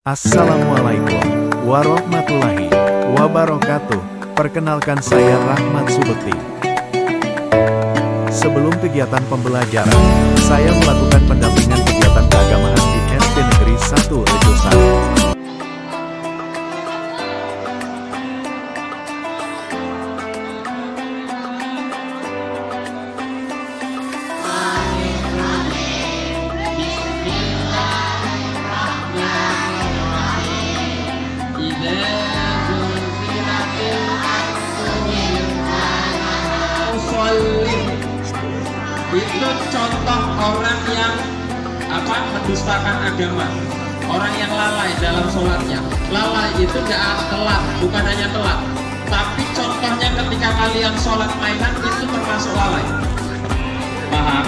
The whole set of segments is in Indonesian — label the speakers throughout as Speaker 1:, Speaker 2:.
Speaker 1: Assalamualaikum warahmatullahi wabarakatuh. Perkenalkan, saya Rahmat Subekti. Sebelum kegiatan pembelajaran, saya melakukan pendampingan kegiatan keagamaan di SD Negeri 1 Rejo Sari.
Speaker 2: Itu contoh orang yang mendustakan agama, orang yang lalai dalam sholatnya. Lalai itu nggak telat, bukan hanya telat, tapi contohnya ketika kalian sholat mainan itu termasuk lalai. Paham?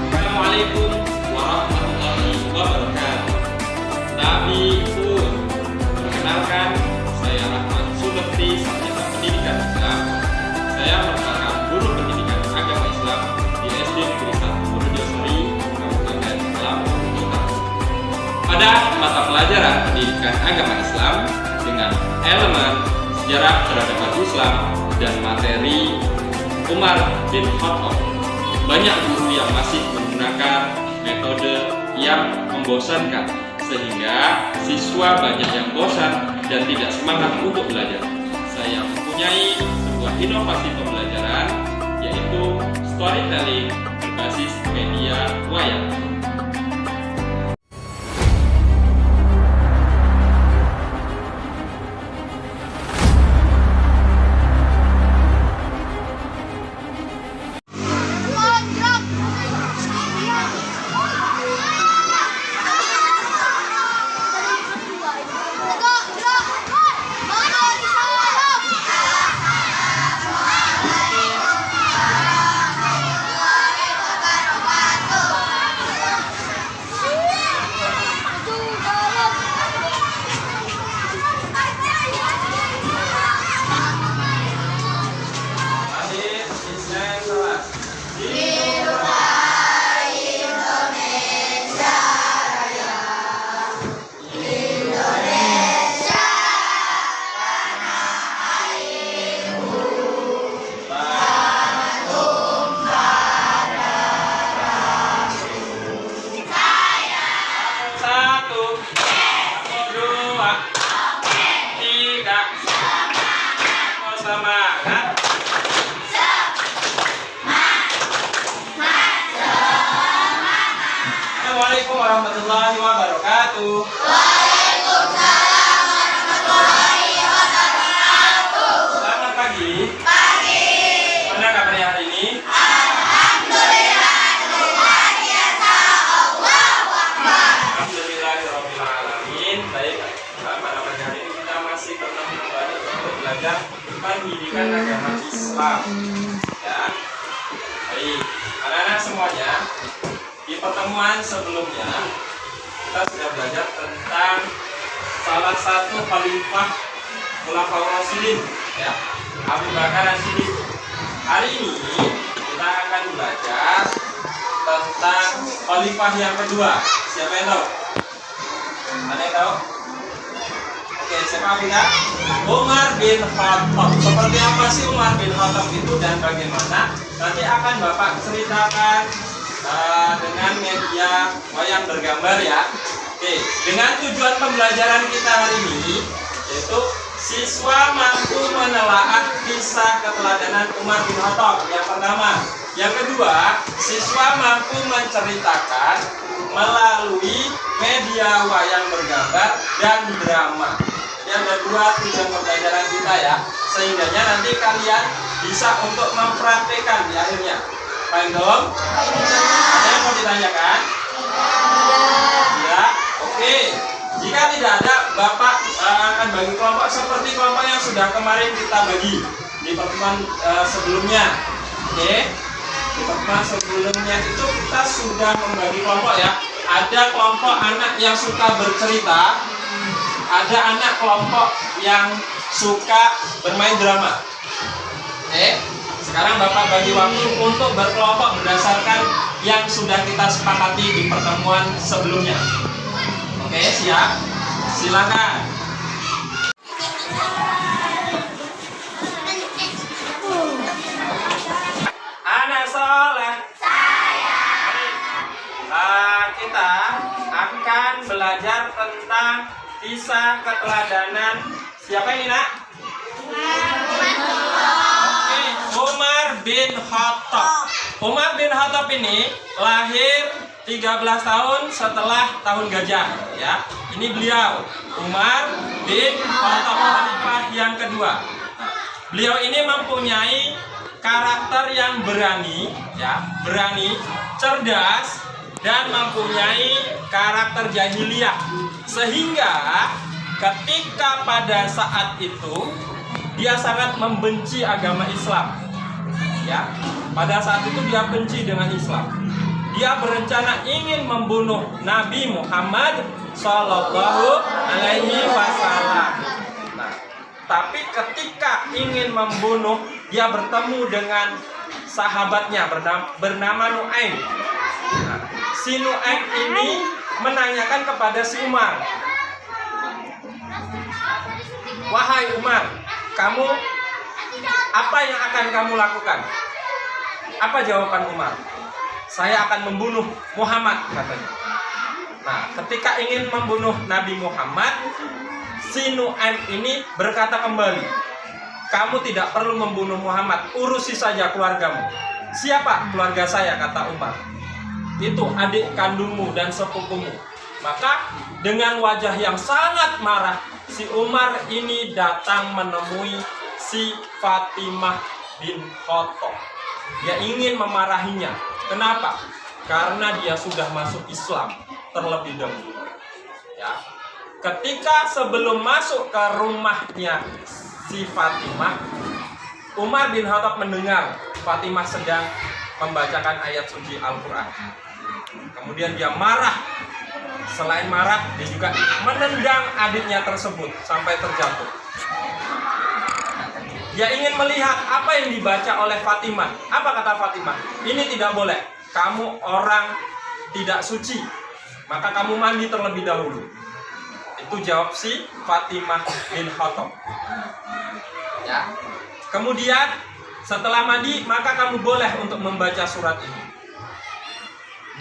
Speaker 2: Assalamualaikum warahmatullahi wabarakatuh. Nabi pun perkenalkan, saya Rahmat Subekti, sarjana pendidikan Islam. Saya merupakan guru pendidikan agama Islam di SD Negeri 1 Rejo Sari, Kabupaten Lampung Utara. Pada mata pelajaran pendidikan agama Islam dengan elemen sejarah peradaban Islam dan materi Umar bin Khattab, banyak guru yang masih menggunakan metode yang membosankan, sehingga siswa banyak yang bosan dan tidak semangat untuk belajar. Saya mempunyai sebuah inovasi pembelajaran, yaitu storytelling berbasis media wayang. Assalamualaikum warahmatullahi wabarakatuh.
Speaker 3: Waalaikumsalam warahmatullahi wabarakatuh.
Speaker 2: Selamat pagi.
Speaker 3: Pagi.
Speaker 2: Mana kabarnya hari ini?
Speaker 3: Alhamdulillah, luar biasa. Allahu Akbar.
Speaker 2: Alhamdulillahirabbil alamin. Baik, pada pagi hari ini kita masih bertemu kembali untuk belajar pendidikan agama Islam. Ya. Baik, anak-anak semuanya, di pertemuan sebelumnya kita sudah belajar tentang salah satu khalifah Khulafaur Rasyidin, ya, Abu Bakar As-Siddiq. Hari ini kita akan belajar tentang khalifah yang kedua. Siapa yang tahu? Ada yang tahu? Oke, siapa punya? Umar bin Khattab. Seperti apa sih Umar bin Khattab itu dan bagaimana? Nanti akan Bapak ceritakan dengan media wayang bergambar, ya. Oke, dengan tujuan pembelajaran kita hari ini yaitu siswa mampu menelaah kisah keteladanan Umar bin Khattab, yang pertama. Yang kedua, siswa mampu menceritakan melalui media wayang bergambar dan drama. Yang kedua, tujuan pembelajaran kita, ya, sehingga nanti kalian bisa untuk mempraktekkan di akhirnya. Paham belum? Ada yang mau ditanyakan? Ya, oke. Jika tidak ada, Bapak akan bagi kelompok seperti kelompok yang sudah kemarin kita bagi di pertemuan sebelumnya. Oke. Di pertemuan sebelumnya itu kita sudah membagi kelompok, ya. Ada kelompok anak yang suka bercerita, ada anak kelompok yang suka bermain drama. Oke. Sekarang Bapak bagi waktu untuk berkelompok berdasarkan yang sudah kita sepakati di pertemuan sebelumnya. Oke? Oke, siap. Silakan. Anak soleh. Saya. Kita akan belajar tentang kisah keteladanan. Siapa ini, Nak? Oke, Umar bin Khattab. Umar bin Khattab ini lahir 13 tahun setelah tahun gajah, ya. Ini beliau, Umar bin Khattab, khalifah yang kedua. Beliau ini mempunyai karakter yang berani, ya, berani, cerdas, dan mempunyai karakter jahiliyah. Sehingga ketika pada saat itu dia sangat membenci agama Islam, ya. Pada saat itu dia benci dengan Islam. Dia berencana ingin membunuh Nabi Muhammad Sallallahu Alaihi Wasallam. Nah, tapi ketika ingin membunuh, dia bertemu dengan sahabatnya bernama Nu'aim. Nah, si Nu'aim ini menanyakan kepada si Umar, "Wahai Umar, kamu apa yang akan kamu lakukan?" Apa jawaban Umar? "Saya akan membunuh Muhammad," katanya. Nah, ketika ingin membunuh Nabi Muhammad, si Nu'aim ini berkata kembali, "Kamu tidak perlu membunuh Muhammad, urusi saja keluargamu." "Siapa keluarga saya?" kata Umar. "Itu adik kandungmu dan sepupumu." Maka dengan wajah yang sangat marah, si Umar ini datang menemui si Fatimah bin Khattab. Dia ingin memarahinya. Kenapa? Karena dia sudah masuk Islam terlebih dahulu. Ya. Ketika sebelum masuk ke rumahnya si Fatimah, Umar bin Khattab mendengar Fatimah sedang membacakan ayat suci Al-Quran. Kemudian dia marah. Selain marah, dia juga menendang adiknya tersebut sampai terjatuh. Dia ingin melihat apa yang dibaca oleh Fatimah. Apa kata Fatimah? "Ini tidak boleh. Kamu orang tidak suci. Maka kamu mandi terlebih dahulu." Itu jawab si Fatimah bin Khattab. Ya. Kemudian setelah mandi, maka kamu boleh untuk membaca surat ini.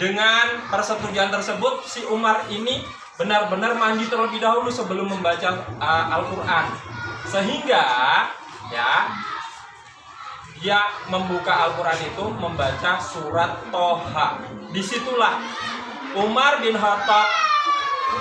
Speaker 2: Dengan persetujuan tersebut, si Umar ini benar-benar mandi terlebih dahulu sebelum membaca Al-Quran. Sehingga ya, dia membuka Al-Quran itu membaca surat Toha. Disitulah Umar bin Khattab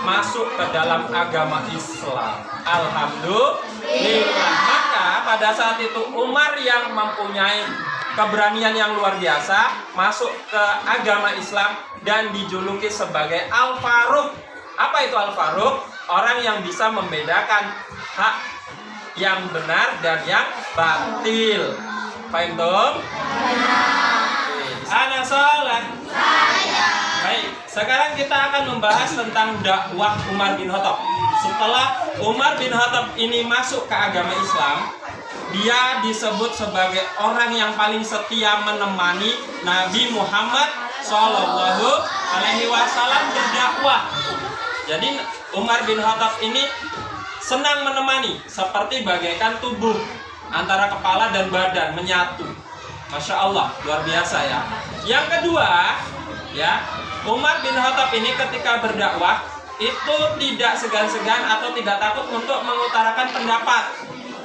Speaker 2: masuk ke dalam agama Islam. Alhamdulillah. Maka pada saat itu Umar yang mempunyai keberanian yang luar biasa masuk ke agama Islam dan dijuluki sebagai Al-Faruq. Apa itu Al-Faruq? Orang yang bisa membedakan hak yang benar dan yang batil. Paham dong? Anak soleh. Baik, sekarang kita akan membahas tentang dakwah Umar bin Khattab. Setelah Umar bin Khattab ini masuk ke agama Islam, dia disebut sebagai orang yang paling setia menemani Nabi Muhammad Sallallahu Alaihi Wasallam berdakwah. Jadi Umar bin Khattab ini senang menemani, seperti bagaikan tubuh antara kepala dan badan menyatu. Masya Allah, luar biasa ya. Yang kedua, ya, Umar bin Khattab ini ketika berdakwah itu tidak segan-segan atau tidak takut untuk mengutarakan pendapat.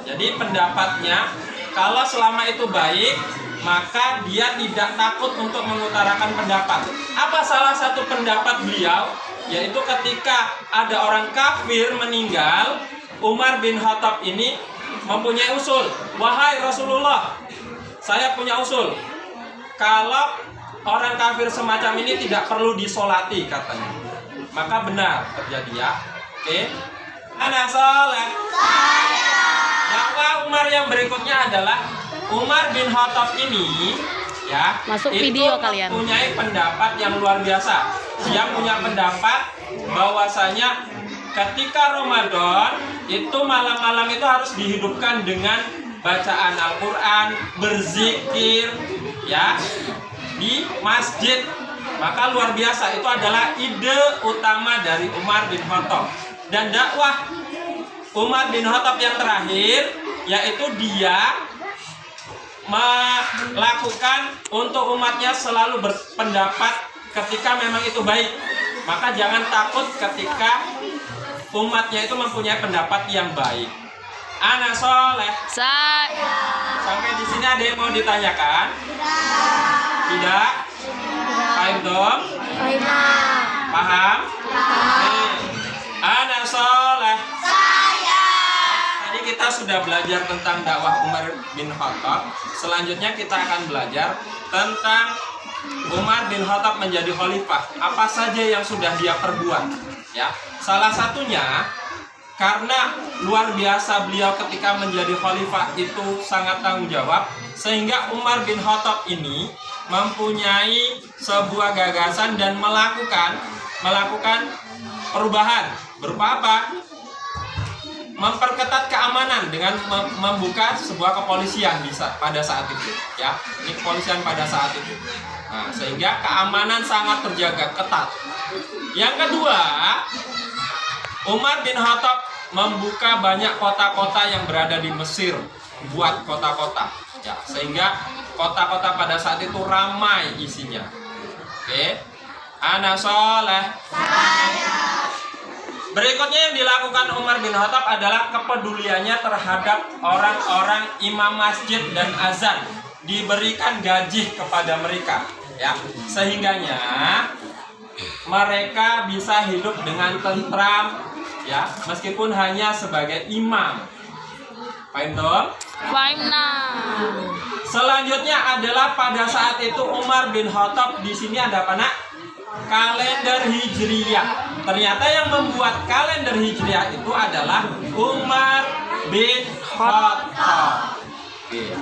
Speaker 2: Jadi pendapatnya kalau selama itu baik, maka dia tidak takut untuk mengutarakan pendapat. Apa salah satu pendapat beliau? Yaitu ketika ada orang kafir meninggal, Umar bin Khattab ini mempunyai usul. "Wahai Rasulullah, saya punya usul. Kalau orang kafir semacam ini tidak perlu disolati," katanya. Maka benar terjadi ya. Oke. Anak soleh. Dakwah Umar yang berikutnya adalah Umar bin Khattab ini ya,
Speaker 4: masuk
Speaker 2: itu
Speaker 4: video kalian.
Speaker 2: mempunyai pendapat yang luar biasa. Dia punya pendapat bahwasanya ketika Ramadan itu malam-malam itu harus dihidupkan dengan bacaan Al-Quran, berzikir ya di masjid. Maka luar biasa, itu adalah ide utama dari Umar bin Khattab. Dan dakwah Umar bin Khattab yang terakhir, yaitu dia melakukan untuk umatnya selalu berpendapat ketika memang itu baik. Maka jangan takut ketika umatnya itu mempunyai pendapat yang baik. Anak soleh.
Speaker 4: Saya.
Speaker 2: Sampai di sini ada yang mau ditanyakan? Tidak? Paham dong? Paham? Anak soleh. Tadi kita sudah belajar tentang dakwah Umar bin Khattab. Selanjutnya kita akan belajar tentang Umar bin Khattab menjadi khalifah. Apa saja yang sudah dia perbuat? Ya, salah satunya karena luar biasa beliau ketika menjadi khalifah itu sangat tanggung jawab, sehingga Umar bin Khattab ini mempunyai sebuah gagasan dan melakukan perubahan berupa apa? Memperketat keamanan dengan membuka sebuah kepolisian bisa pada saat itu, ya. Ini kepolisian pada saat itu. Nah, sehingga keamanan sangat terjaga ketat. Yang kedua, Umar bin Khattab membuka banyak kota-kota yang berada di Mesir, buat kota-kota, ya, sehingga kota-kota pada saat itu ramai isinya. Oke, anak soleh. Berikutnya yang dilakukan Umar bin Khattab adalah kepeduliannya terhadap orang-orang imam masjid dan azan, diberikan gaji kepada mereka, ya, sehingganya mereka bisa hidup dengan tentram, ya, meskipun hanya sebagai imam. Paham dong? Selanjutnya adalah pada saat itu Umar bin Khattab, di sini ada apa, nak? Kalender Hijriyah. Ternyata yang membuat kalender Hijriyah itu adalah Umar bin Khattab. Oke.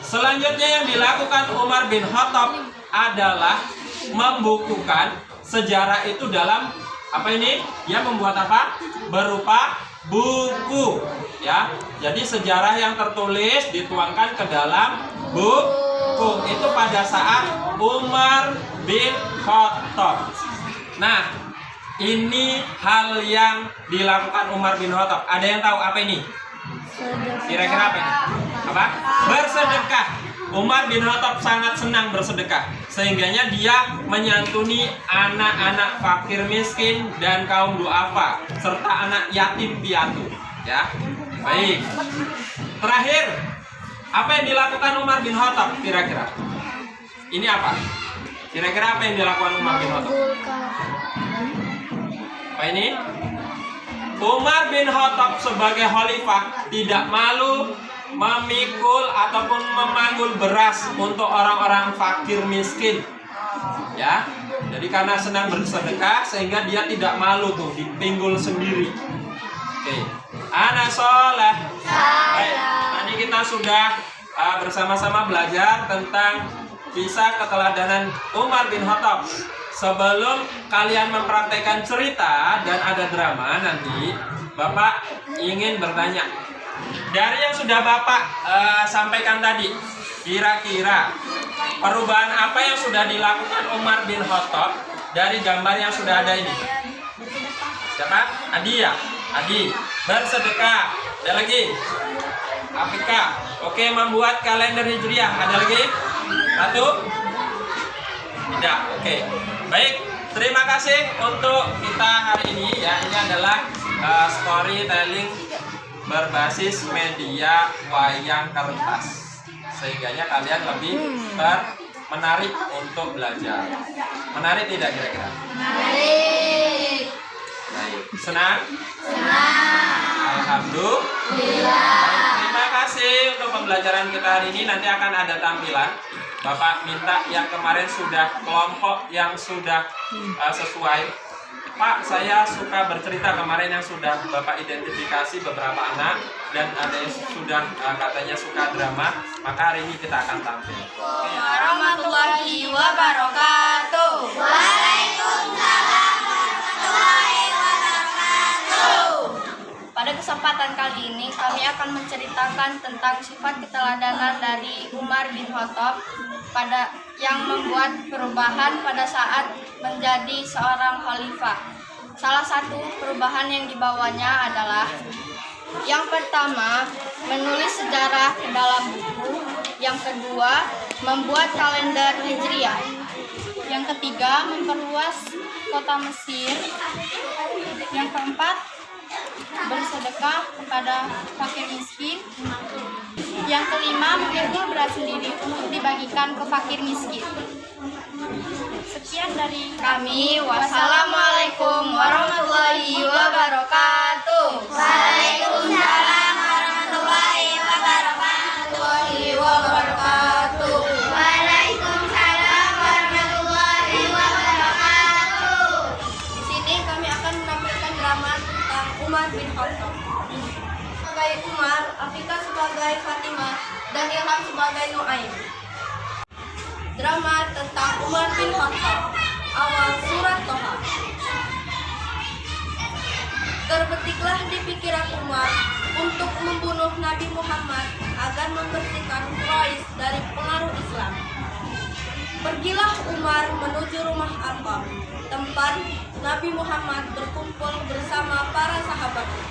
Speaker 2: Selanjutnya yang dilakukan Umar bin Khattab adalah membukukan sejarah itu dalam apa ini? Dia membuat apa? Berupa buku, ya. Jadi sejarah yang tertulis dituangkan ke dalam buku. Itu pada saat Umar bin Khattab. Nah, ini hal yang dilakukan Umar bin Khattab. Ada yang tahu apa ini? Kira-kira apa ini? Apa? Bersedekah. Umar bin Khattab sangat senang bersedekah, sehingganya dia menyantuni anak-anak fakir miskin dan kaum duafa serta anak yatim piatu, ya. Baik. Terakhir, apa yang dilakukan Umar bin Khattab kira-kira? Ini apa? Kira-kira apa yang dilakukan Umar bin Khattab? Apa ini? Umar bin Khattab sebagai khalifah tidak malu memikul ataupun memanggul beras untuk orang-orang fakir miskin, ya. Jadi karena senang bersedekah sehingga dia tidak malu tuh dipinggul sendiri. Oke, anak soleh. Baik, tadi kita sudah bersama-sama belajar tentang kisah keteladanan Umar bin Khattab. Sebelum kalian mempraktekkan cerita dan ada drama, nanti Bapak ingin bertanya, dari yang sudah Bapak sampaikan tadi, kira-kira perubahan apa yang sudah dilakukan Umar bin Khattab dari gambar yang sudah ada ini? Siapa? Adi, ya? Adi. Bersedekah. Ada lagi? Afika. Oke, membuat kalender Hijriah. Ada lagi? Satu? Tidak. Oke. Baik. Terima kasih untuk kita hari ini, ya. Ini adalah storytelling berbasis media wayang kertas, sehingganya kalian lebih menarik untuk belajar. Menarik tidak kira-kira?
Speaker 3: Menarik.
Speaker 2: Baik. Senang?
Speaker 3: Senang.
Speaker 2: Alhamdulillah. Terima kasih untuk pembelajaran kita hari ini. Nanti akan ada tampilan. Bapak minta yang kemarin sudah kelompok yang sudah sesuai. Pak, saya suka bercerita kemarin yang sudah Bapak identifikasi beberapa anak, dan ada yang sudah katanya suka drama, maka hari ini kita akan tampil.
Speaker 3: Warahmatullahi wabarakatuh. Waalaikumsalam warahmatullahi wabarakatuh.
Speaker 4: Pada
Speaker 3: kesempatan kali ini kami akan menceritakan tentang sifat keteladanan dari Umar bin Khattab yang membuat perubahan pada saat menjadi seorang khalifah. Salah satu perubahan yang dibawanya adalah yang pertama, menulis sejarah ke dalam buku. Yang kedua, membuat kalender Hijriah. Yang ketiga, memperluas kota Mesir. Yang keempat, bersedekah kepada fakir miskin. Yang kelima, memikul beras sendiri untuk dibagikan ke fakir miskin. Sekian dari kami. Wassalamualaikum warahmatullahi wabarakatuh.
Speaker 4: Waalaikumsalam warahmatullahi wabarakatuh. Waalaikumsalam warahmatullahi wabarakatuh.
Speaker 3: Di sini kami akan menampilkan drama tentang Umar bin Khattab. Sebagai Umar, Afika sebagai Fatimah, dan Ilham sebagai Nuaim. Drama tentang Umar bin Khattab. Awal surat Toha. Terbetiklah di pikiran Umar untuk membunuh Nabi Muhammad agar membersihkan Quraisy dari pengaruh Islam. Pergilah Umar menuju rumah Arqam, tempat Nabi Muhammad berkumpul bersama para sahabatnya.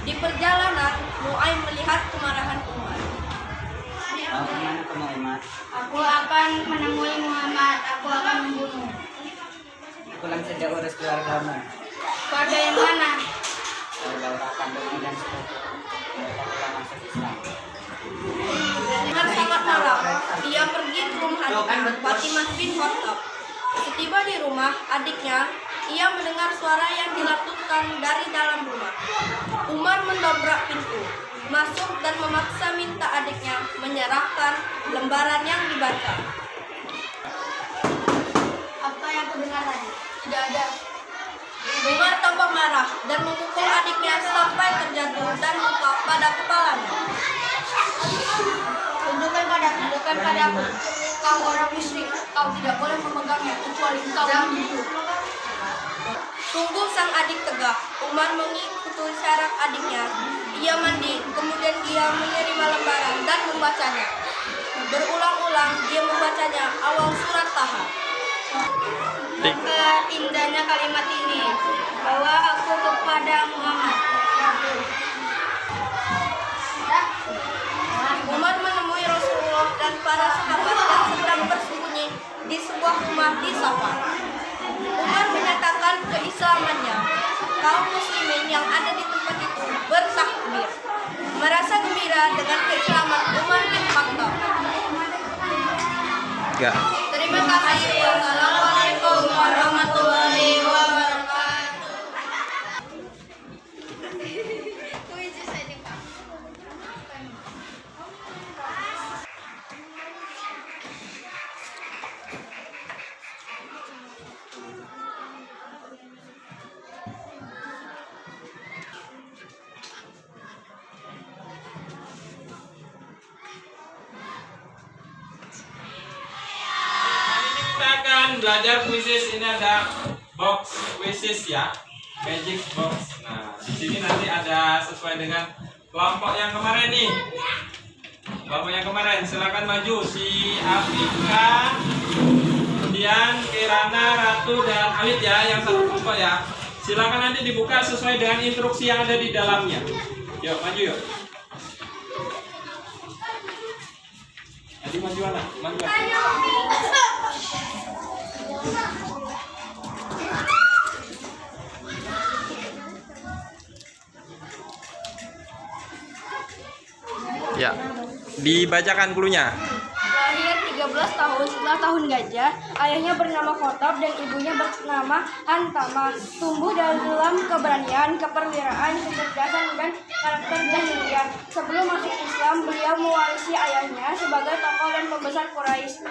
Speaker 3: Di perjalanan, Nuaim melihat kemarahan Umar.
Speaker 4: Mau kemana kamu, Umar?
Speaker 3: Aku akan menemui Muhammad, aku akan membunuh.
Speaker 4: Pulang saja urus keluargamu.
Speaker 3: Keluarga yang mana?
Speaker 4: Keluarga orang kandungmu dan sepupu. Mereka telah masuk Islam.
Speaker 3: Umar sangat marah. Dia pergi ke rumah adiknya, Fatimah bin Khattab. Setiba di rumah adiknya, ia mendengar suara yang dilatupkan dari dalam rumah. Umar mendobrak pintu, masuk dan memaksa minta adiknya menyerahkan lembaran yang dibaca. Apa yang aku dengar tadi? Tidak ada. Umar tampak marah dan memukul adiknya sampai terjatuh dan luka pada kepalanya. Tunjukkan padaku. Kau orang musyrik, kau tidak boleh memegangnya kecuali kau membunuh. Sungguh sang adik tegak. Umar mengikuti syarat adiknya. Ia mandi, kemudian dia menerima lembaran dan membacanya. Berulang-ulang dia membacanya awal surat Taha. Maka indahnya kalimat ini, bahwa aku kepada Muhammad. Umar menemui Rasulullah dan para sahabat yang sedang bersembunyi di sebuah rumah di Safar. Umar menyatakan keislamannya. Kaum muslimin yang ada di tempat itu bertakbir, merasa gembira dengan keislaman Umar bin Khattab. Terima kasih. Wassalamualaikum warahmatullahi wabarakatuh.
Speaker 2: Kita akan belajar quizzes. Ini ada box quizzes ya, magic box. Nah, di sini nanti ada sesuai dengan kelompok yang kemarin nih. Kelompok yang kemarin, silakan maju si Afika, kemudian Kirana, Ratu dan Alif ya, yang satu kelompok ya. Silakan nanti dibuka sesuai dengan instruksi yang ada di dalamnya. Yuk, maju yuk. Jadi maju anak, maju. Ya, dibacakan cluenya.
Speaker 3: Lahir 13 tahun setelah tahun gajah, ayahnya bernama Khattab dan ibunya bernama Hantama. Tumbuh dalam keberanian, keperwiraan, kecerdasan dan karakter jahiliyah. Sebelum masuk Islam, beliau mewarisi ayahnya sebagai tokoh dan pembesar Quraisy,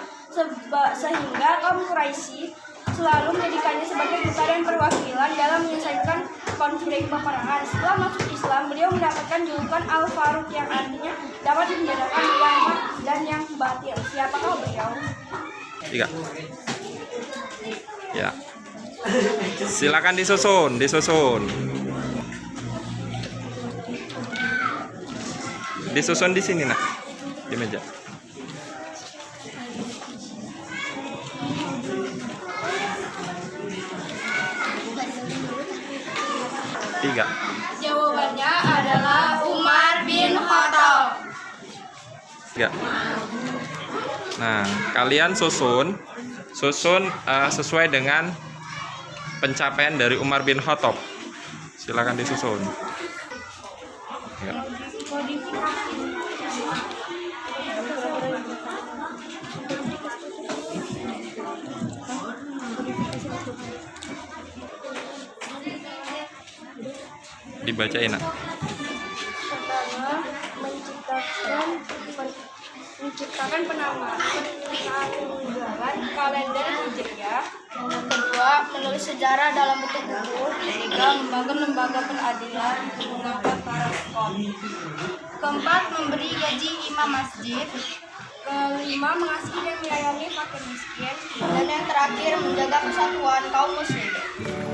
Speaker 3: sehingga kaum Quraisy selalu menjadikannya sebagai duta dan perwakilan dalam menyelesaikan konflik peperangan. Setelah masuk Islam, beliau mendapatkan julukan Al-Faruq yang artinya dapat membedakan yang hak dan yang batil. Siapakah beliau?
Speaker 2: 3. Ya. Silakan disusun. Disusun di sini nak, di meja. Tiga.
Speaker 3: Jawabannya adalah Umar bin Khattab.
Speaker 2: Tiga. Nah, kalian susun sesuai dengan pencapaian dari Umar bin Khattab. Silakan disusun. Ya. Dibacain nak.
Speaker 3: Pertama, menciptakan penamaan kalender Hijriah. Kedua, menulis sejarah dalam bentuk buku. Ketiga, membangun lembaga peradilan mengangkat para tokoh. Keempat, memberi gaji imam masjid. Kelima, mengasihi dan menyayangi fakir miskin. Dan yang terakhir, menjaga persatuan kaum muslimin.